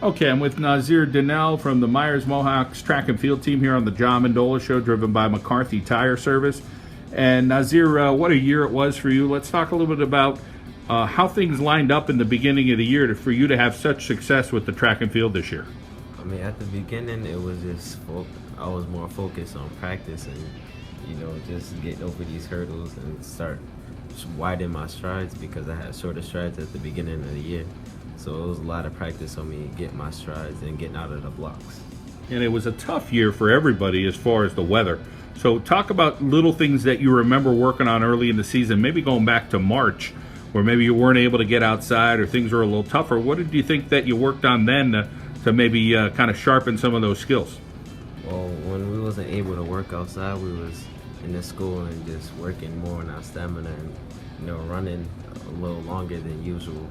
Okay, I'm with Nazir Dunnell from the Meyers Mohawks track and field team here on the Mendola show, driven by McCarthy Tire Service. And Nazir, what a year it was for you. Let's talk a little bit about how things lined up in the beginning of the year for you to have such success with the track and field this year. I mean, at the beginning, it was just I was more focused on practice and, just getting over these hurdles and start widening my strides because I had shorter strides at the beginning of the year. So it was a lot of practice on me getting my strides and getting out of the blocks. And it was a tough year for everybody as far as the weather. So talk about little things that you remember working on early in the season, maybe going back to March, where maybe you weren't able to get outside or things were a little tougher. What did you think that you worked on then to maybe kind of sharpen some of those skills? Well, when we wasn't able to work outside, we was in the school and just working more on our stamina and, running a little longer than usual.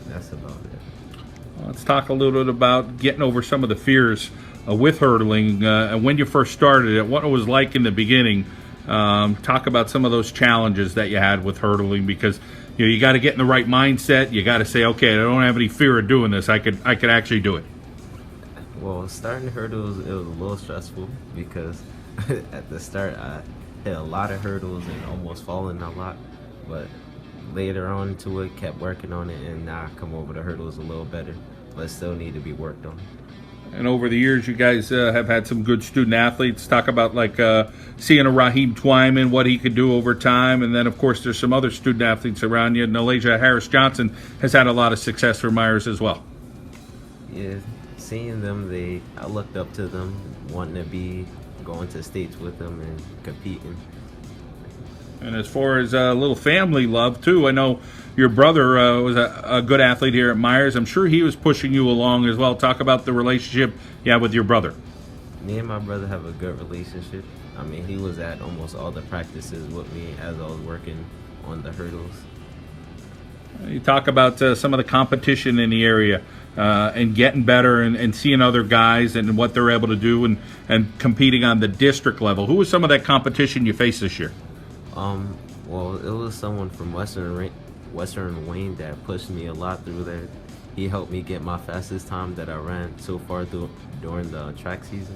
That's about it. Let's talk a little bit about getting over some of the fears with hurdling and when you first started it, what it was like in the beginning. Talk about some of those challenges that you had with hurdling because you got to get in the right mindset. You got to say, okay, I don't have any fear of doing this. I could actually do it. Well, starting hurdles, it was a little stressful because at the start I hit a lot of hurdles and almost falling a lot, but later on to it, kept working on it, and now I come over the hurdles a little better, but still need to be worked on. And over the years, you guys have had some good student athletes. Talk about seeing a Raheem Twyman, what he could do over time, and then of course there's some other student athletes around you. Nalasia Harris Johnson has had a lot of success for Meyers as well. Yeah, seeing them, I looked up to them, wanting to be going to states with them and competing. And as far as a little family love, too, I know your brother was a good athlete here at Meyers. I'm sure he was pushing you along as well. Talk about the relationship you have with your brother. Me and my brother have a good relationship. I mean, he was at almost all the practices with me as I was working on the hurdles. You talk about some of the competition in the area and getting better and seeing other guys and what they're able to do and competing on the district level. Who was some of that competition you faced this year? Well, it was someone from Western Wayne that pushed me a lot through there. He helped me get my fastest time that I ran so far during the track season.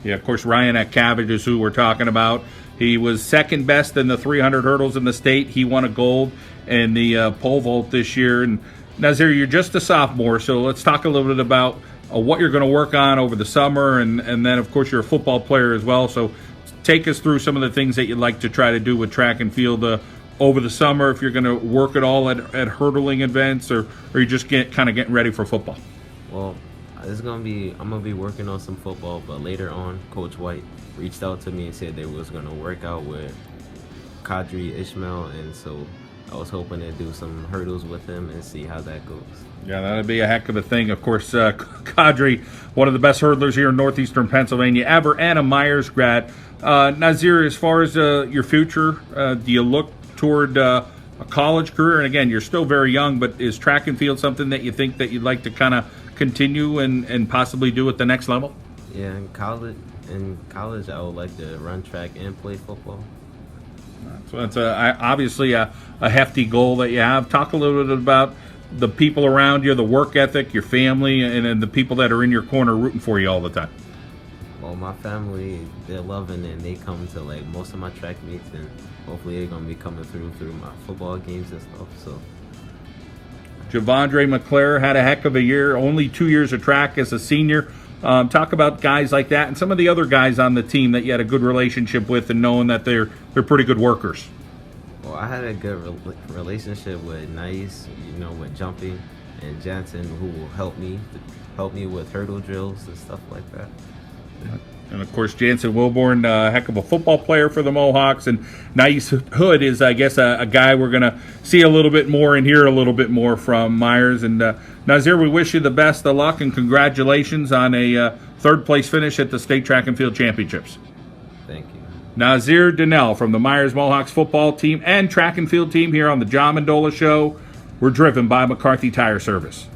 Yeah, of course, Ryan at Cabbage is who we're talking about. He was second best in the 300 hurdles in the state. He won a gold in the pole vault this year. And Nazir, you're just a sophomore, so let's talk a little bit about what you're going to work on over the summer. And then, of course, you're a football player as well. So take us through some of the things that you'd like to try to do with track and field over the summer, if you're going to work at all at hurdling events, or you just kind of getting ready for football. Well, I'm going to be working on some football, but later on, Coach White reached out to me and said they was going to work out with Kadri Ishmael, and so I was hoping to do some hurdles with him and see how that goes. Yeah, that'd be a heck of a thing. Of course, Kadri, one of the best hurdlers here in northeastern Pennsylvania ever, and a Meyers grad. Nazir, as far as your future, do you look toward a college career? And again, you're still very young, but is track and field something that you think that you'd like to kind of continue and possibly do at the next level? Yeah, in college, I would like to run track and play football. So that's obviously a hefty goal that you have. Talk a little bit about the people around you, the work ethic, your family, and the people that are in your corner rooting for you all the time. Well, my family, they're loving it, and they come to most of my track meets, and hopefully they're going to be coming through my football games and stuff. So, Javondre McClare had a heck of a year, only 2 years of track as a senior. Talk about guys like that and some of the other guys on the team that you had a good relationship with and knowing that they're pretty good workers. Well, I had a good relationship with Nice, with jumping, and Jansen, who will help me with hurdle drills and stuff like that. And of course, Jansen Wilborn, a heck of a football player for the Mohawks, and Nice Hood is, I guess, a guy we're going to see a little bit more and hear a little bit more from Meyers. And Nazir, we wish you the best of luck and congratulations on a third-place finish at the State Track and Field Championships. Thank you. Nazir Dunnell from the Meyers Mohawks football team and track and field team here on the Mendola Show. We're driven by McCarthy Tire Service.